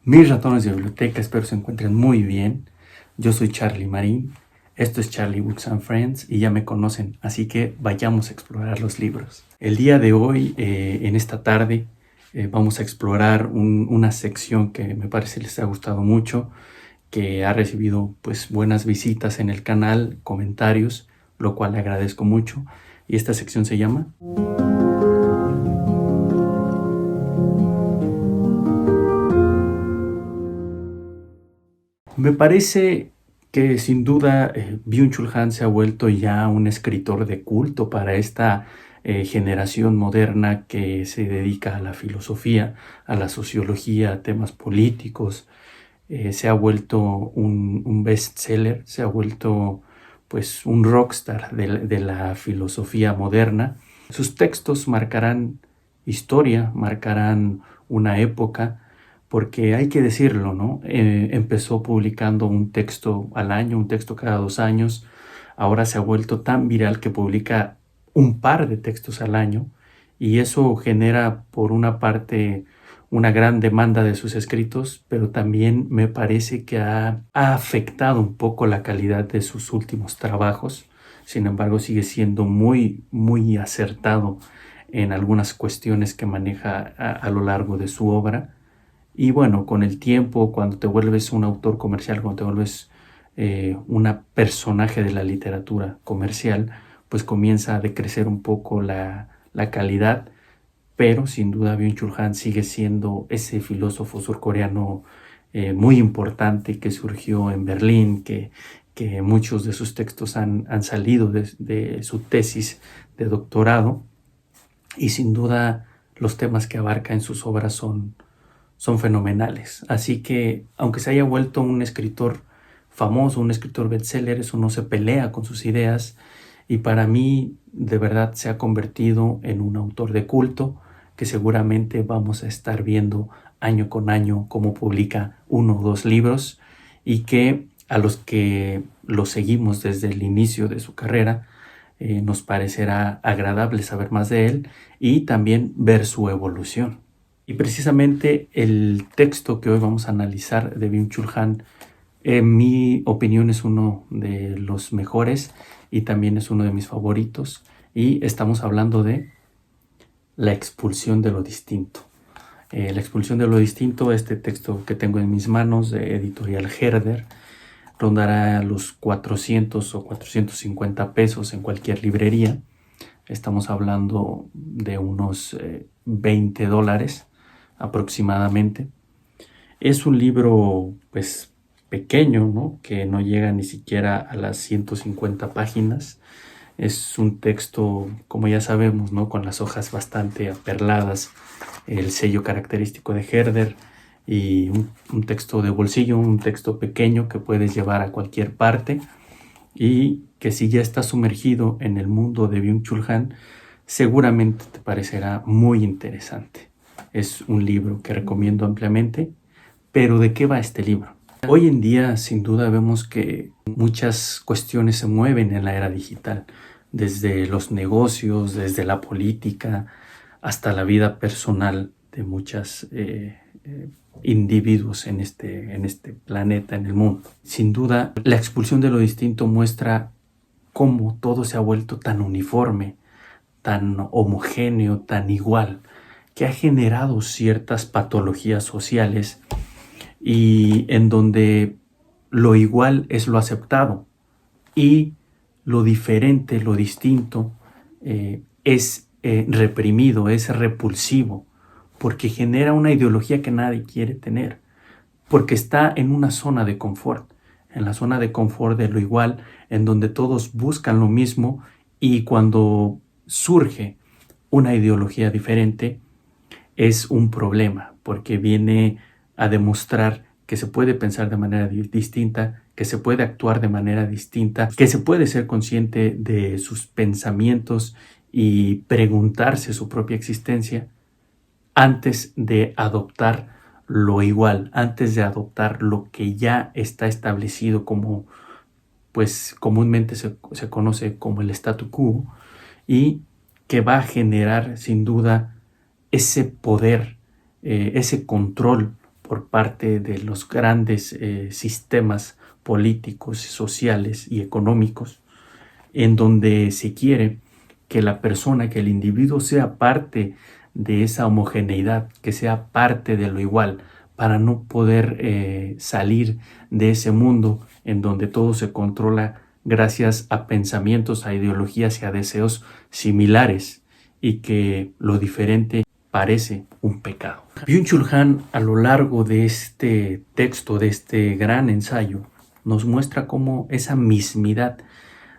Mis ratones de biblioteca, espero se encuentren muy bien. Yo soy Charlie Marín, esto es Charlie Books and Friends y ya me conocen, así que vayamos a explorar los libros. El día de hoy, en esta tarde, vamos a explorar una sección que me parece les ha gustado mucho, que ha recibido pues buenas visitas en el canal, comentarios, lo cual le agradezco mucho. Y esta sección se llama Me parece que sin duda Byung-Chul Han se ha vuelto ya un escritor de culto para esta generación moderna que se dedica a la filosofía, a la sociología, a temas políticos. Se ha vuelto un bestseller, se ha vuelto pues un rockstar de la filosofía moderna. Sus textos marcarán historia, marcarán una época, porque hay que decirlo, ¿no? Empezó publicando un texto al año, un texto cada 2 años. Ahora se ha vuelto tan viral que publica un par de textos al año, y eso genera, por una parte, una gran demanda de sus escritos, pero también me parece que ha afectado un poco la calidad de sus últimos trabajos. Sin embargo, sigue siendo muy, muy acertado en algunas cuestiones que maneja a lo largo de su obra. Y bueno, con el tiempo, cuando te vuelves un autor comercial, cuando te vuelves un personaje de la literatura comercial, pues comienza a decrecer un poco la calidad, pero sin duda Byung-Chul Han sigue siendo ese filósofo surcoreano muy importante que surgió en Berlín, que muchos de sus textos han salido de su tesis de doctorado, y sin duda los temas que abarca en sus obras son fenomenales. Así que, aunque se haya vuelto un escritor famoso, un escritor bestseller, eso no se pelea con sus ideas, y para mí de verdad se ha convertido en un autor de culto que seguramente vamos a estar viendo año con año cómo publica 1 o 2 libros, y que a los que lo seguimos desde el inicio de su carrera nos parecerá agradable saber más de él y también ver su evolución. Y precisamente el texto que hoy vamos a analizar de Byung-Chul Han, en mi opinión, es uno de los mejores y también es uno de mis favoritos. Y estamos hablando de La expulsión de lo distinto. La expulsión de lo distinto, este texto que tengo en mis manos, de editorial Herder, rondará los 400 o 450 pesos en cualquier librería. Estamos hablando de unos $20 aproximadamente. Es un libro pues pequeño, ¿no? Que no llega ni siquiera a las 150 páginas. Es un texto, como ya sabemos, ¿no? Con las hojas bastante aperladas, el sello característico de Herder, y un texto de bolsillo, un texto pequeño que puedes llevar a cualquier parte, y que si ya estás sumergido en el mundo de Byung-Chul Han, seguramente te parecerá muy interesante. Es un libro que recomiendo ampliamente. Pero ¿de qué va este libro? Hoy en día, sin duda, vemos que muchas cuestiones se mueven en la era digital, desde los negocios, desde la política, hasta la vida personal de muchos individuos en este planeta, en el mundo. Sin duda, la expulsión de lo distinto muestra cómo todo se ha vuelto tan uniforme, tan homogéneo, tan igual, que ha generado ciertas patologías sociales, y en donde lo igual es lo aceptado y lo diferente, lo distinto, es reprimido, es repulsivo, porque genera una ideología que nadie quiere tener, porque está en una zona de confort, en la zona de confort de lo igual, en donde todos buscan lo mismo, y cuando surge una ideología diferente es un problema, porque viene a demostrar que se puede pensar de manera distinta, que se puede actuar de manera distinta, que se puede ser consciente de sus pensamientos y preguntarse su propia existencia antes de adoptar lo igual, antes de adoptar lo que ya está establecido como, pues comúnmente se conoce como el statu quo, y que va a generar sin duda ese poder, ese control por parte de los grandes sistemas políticos, sociales y económicos, en donde se quiere que la persona, que el individuo sea parte de esa homogeneidad, que sea parte de lo igual, para no poder salir de ese mundo en donde todo se controla gracias a pensamientos, a ideologías y a deseos similares, y que lo diferente parece un pecado. Byung-Chul Han, a lo largo de este texto, de este gran ensayo, nos muestra cómo esa mismidad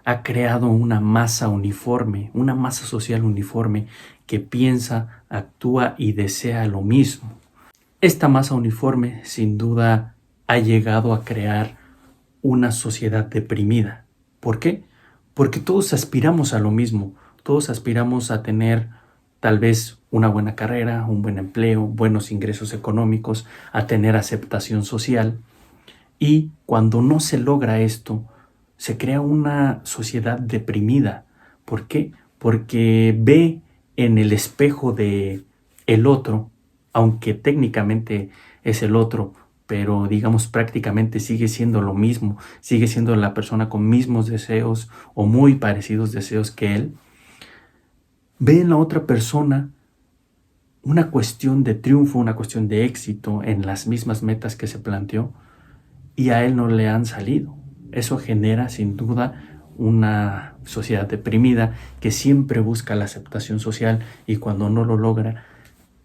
ha creado una masa uniforme, una masa social uniforme que piensa, actúa y desea lo mismo. Esta masa uniforme, sin duda, ha llegado a crear una sociedad deprimida. ¿Por qué? Porque todos aspiramos a lo mismo, todos aspiramos a tener tal vez una buena carrera, un buen empleo, buenos ingresos económicos, a tener aceptación social. Y cuando no se logra esto, se crea una sociedad deprimida. ¿Por qué? Porque ve en el espejo de el otro, aunque técnicamente es el otro, pero digamos prácticamente sigue siendo lo mismo, sigue siendo la persona con mismos deseos o muy parecidos deseos que él, ve en la otra persona una cuestión de triunfo, una cuestión de éxito en las mismas metas que se planteó, y a él no le han salido. Eso genera sin duda una sociedad deprimida que siempre busca la aceptación social, y cuando no lo logra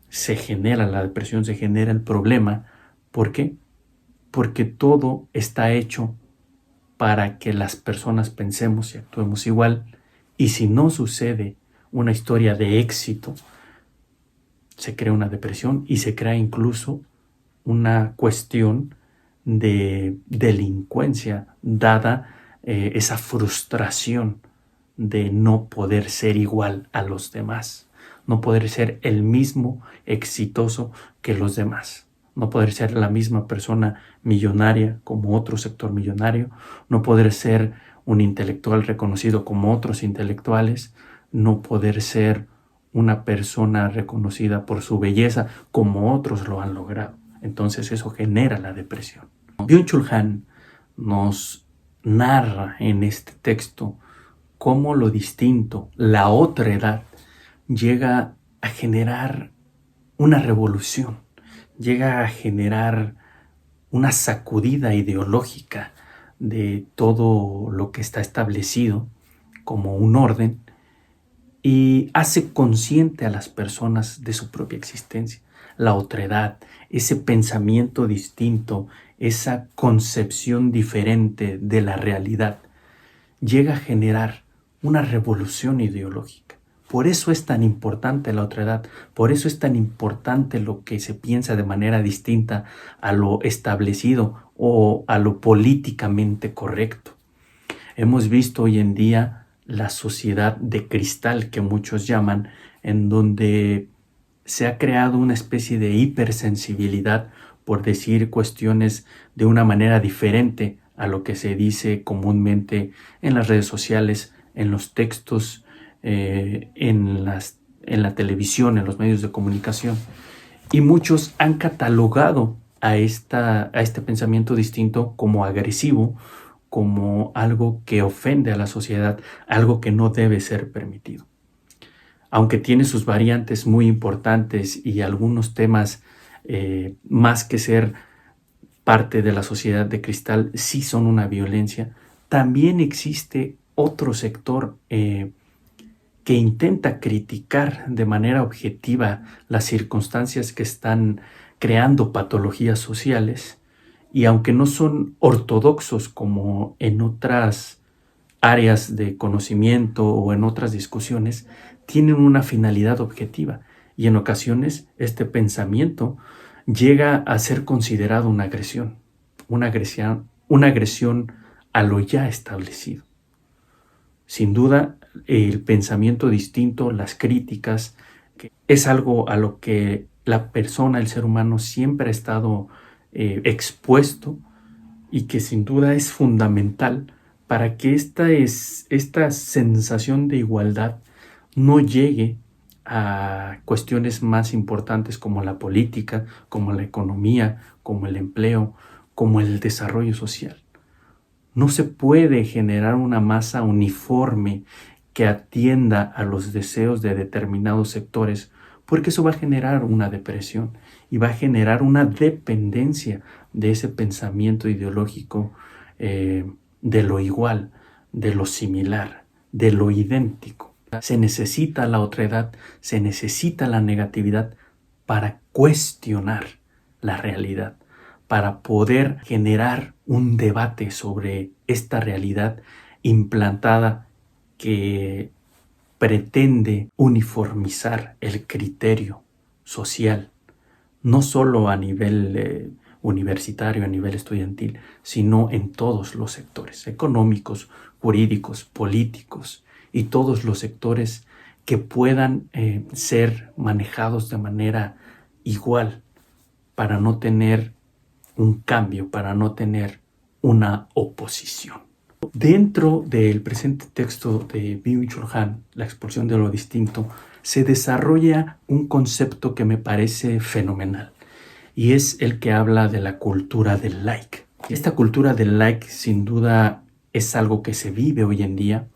se genera la depresión, se genera el problema. ¿Por qué? Porque todo está hecho para que las personas pensemos y actuemos igual, y si no sucede una historia de éxito, se crea una depresión y se crea incluso una cuestión de delincuencia, dada esa frustración de no poder ser igual a los demás, no poder ser el mismo exitoso que los demás, no poder ser la misma persona millonaria como otro sector millonario, no poder ser un intelectual reconocido como otros intelectuales, no poder ser una persona reconocida por su belleza como otros lo han logrado. Entonces eso genera la depresión. Byung-Chul Han nos narra en este texto cómo lo distinto, la otra edad, llega a generar una revolución, llega a generar una sacudida ideológica de todo lo que está establecido como un orden, y hace consciente a las personas de su propia existencia, la otredad, ese pensamiento distinto, esa concepción diferente de la realidad, llega a generar una revolución ideológica. Por eso es tan importante la otredad, por eso es tan importante lo que se piensa de manera distinta a lo establecido o a lo políticamente correcto. Hemos visto hoy en día la sociedad de cristal, que muchos llaman, en donde se ha creado una especie de hipersensibilidad por decir cuestiones de una manera diferente a lo que se dice comúnmente en las redes sociales, en los textos, en la televisión, en los medios de comunicación. Y muchos han catalogado a este pensamiento distinto como agresivo, como algo que ofende a la sociedad, algo que no debe ser permitido. Aunque tiene sus variantes muy importantes y algunos temas, más que ser parte de la sociedad de cristal, sí son una violencia, también existe otro sector que intenta criticar de manera objetiva las circunstancias que están creando patologías sociales, y aunque no son ortodoxos como en otras áreas de conocimiento o en otras discusiones, tienen una finalidad objetiva, y en ocasiones este pensamiento llega a ser considerado una agresión a lo ya establecido. Sin duda, el pensamiento distinto, las críticas, es algo a lo que la persona, el ser humano, siempre ha estado expuesto, y que sin duda es fundamental para que esta sensación de igualdad no llegue a cuestiones más importantes como la política, como la economía, como el empleo, como el desarrollo social. No se puede generar una masa uniforme que atienda a los deseos de determinados sectores, porque eso va a generar una depresión y va a generar una dependencia de ese pensamiento ideológico, de lo igual, de lo similar, de lo idéntico. Se necesita la otredad, se necesita la negatividad para cuestionar la realidad, para poder generar un debate sobre esta realidad implantada que pretende uniformizar el criterio social, no solo a nivel universitario, a nivel estudiantil, sino en todos los sectores económicos, jurídicos, políticos y todos los sectores que puedan ser manejados de manera igual para no tener un cambio, para no tener una oposición. Dentro del presente texto de Byung-Chul Han, La expulsión de lo distinto, se desarrolla un concepto que me parece fenomenal y es el que habla de la cultura del like. Esta cultura del like sin duda es algo que se vive hoy en día,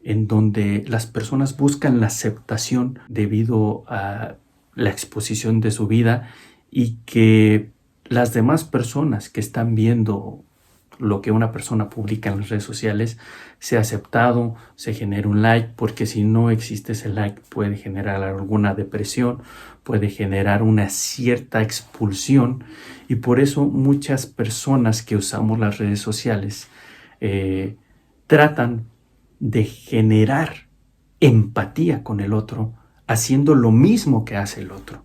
en donde las personas buscan la aceptación debido a la exposición de su vida y que las demás personas que están viendo lo que una persona publica en las redes sociales sea aceptado, se genere un like, porque si no existe ese like puede generar alguna depresión, puede generar una cierta expulsión y por eso muchas personas que usamos las redes sociales tratan de generar empatía con el otro haciendo lo mismo que hace el otro,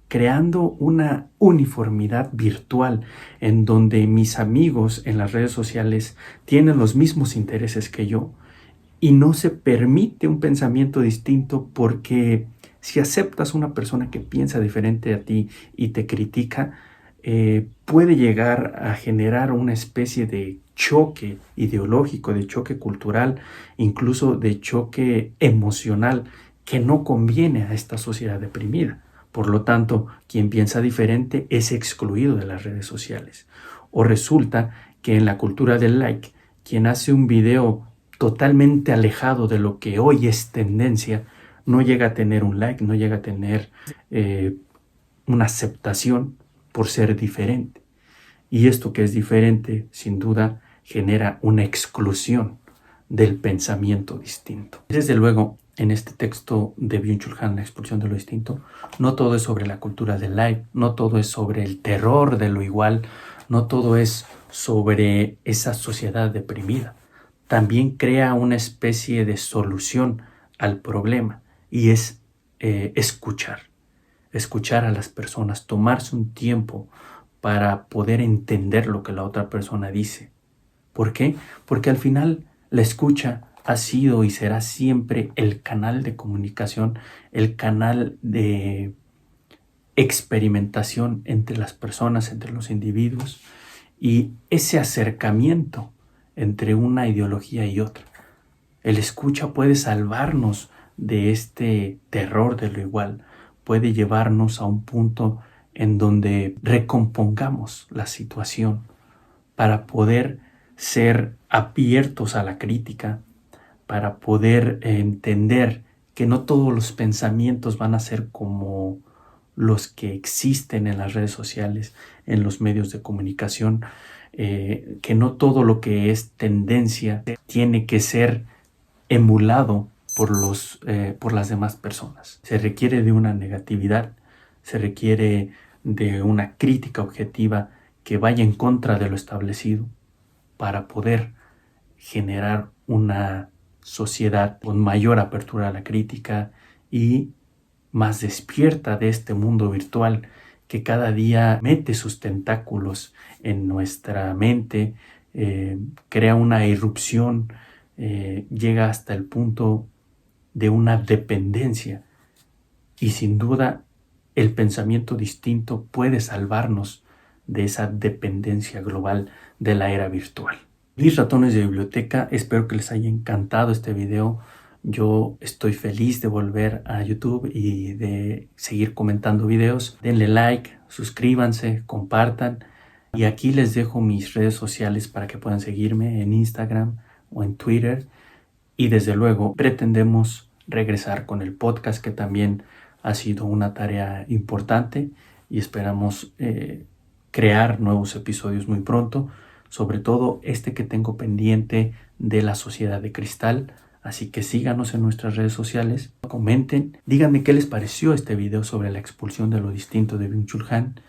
creando una uniformidad virtual en donde mis amigos en las redes sociales tienen los mismos intereses que yo y no se permite un pensamiento distinto, porque si aceptas una persona que piensa diferente a ti y te critica, puede llegar a generar una especie de choque ideológico, de choque cultural, incluso de choque emocional que no conviene a esta sociedad deprimida. Por lo tanto, quien piensa diferente es excluido de las redes sociales. O resulta que en la cultura del like, quien hace un video totalmente alejado de lo que hoy es tendencia, no llega a tener un like, no llega a tener una aceptación por ser diferente. Y esto que es diferente, sin duda, genera una exclusión del pensamiento distinto. Desde luego, en este texto de Byung-Chul Han, La expulsión de lo distinto, no todo es sobre la cultura del like, no todo es sobre el terror de lo igual, no todo es sobre esa sociedad deprimida. También crea una especie de solución al problema y es escuchar a las personas, tomarse un tiempo para poder entender lo que la otra persona dice. ¿Por qué? Porque al final la escucha ha sido y será siempre el canal de comunicación, el canal de experimentación entre las personas, entre los individuos, y ese acercamiento entre una ideología y otra. El escucha puede salvarnos de este terror de lo igual, puede llevarnos a un punto en donde recompongamos la situación para poder ser abiertos a la crítica, para poder entender que no todos los pensamientos van a ser como los que existen en las redes sociales, en los medios de comunicación, que no todo lo que es tendencia tiene que ser emulado por las demás personas. Se requiere de una negatividad, se requiere de una crítica objetiva que vaya en contra de lo establecido para poder generar una sociedad con mayor apertura a la crítica y más despierta de este mundo virtual que cada día mete sus tentáculos en nuestra mente, crea una irrupción, llega hasta el punto de una dependencia, y sin duda el pensamiento distinto puede salvarnos de esa dependencia global de la era virtual. Mis ratones de biblioteca, espero que les haya encantado este video. Yo estoy feliz de volver a YouTube y de seguir comentando videos. Denle like, suscríbanse, compartan. Y aquí les dejo mis redes sociales para que puedan seguirme en Instagram o en Twitter. Y desde luego pretendemos regresar con el podcast, que también ha sido una tarea importante, y esperamos crear nuevos episodios muy pronto, sobre todo este que tengo pendiente de la Sociedad de Cristal. Así que síganos en nuestras redes sociales, comenten, díganme qué les pareció este video sobre la expulsión de lo distinto de Byung-Chul Han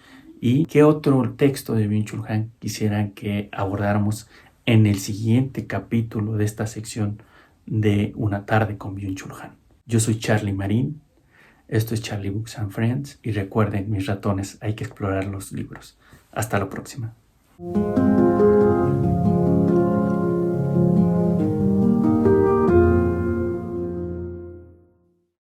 y qué otro texto de Byung-Chul Han quisieran que abordáramos en el siguiente capítulo de esta sección de Una tarde con Byung-Chul Han. Yo soy Charlie Marín, esto es Charlie Books and Friends, y recuerden, mis ratones, hay que explorar los libros. Hasta la próxima.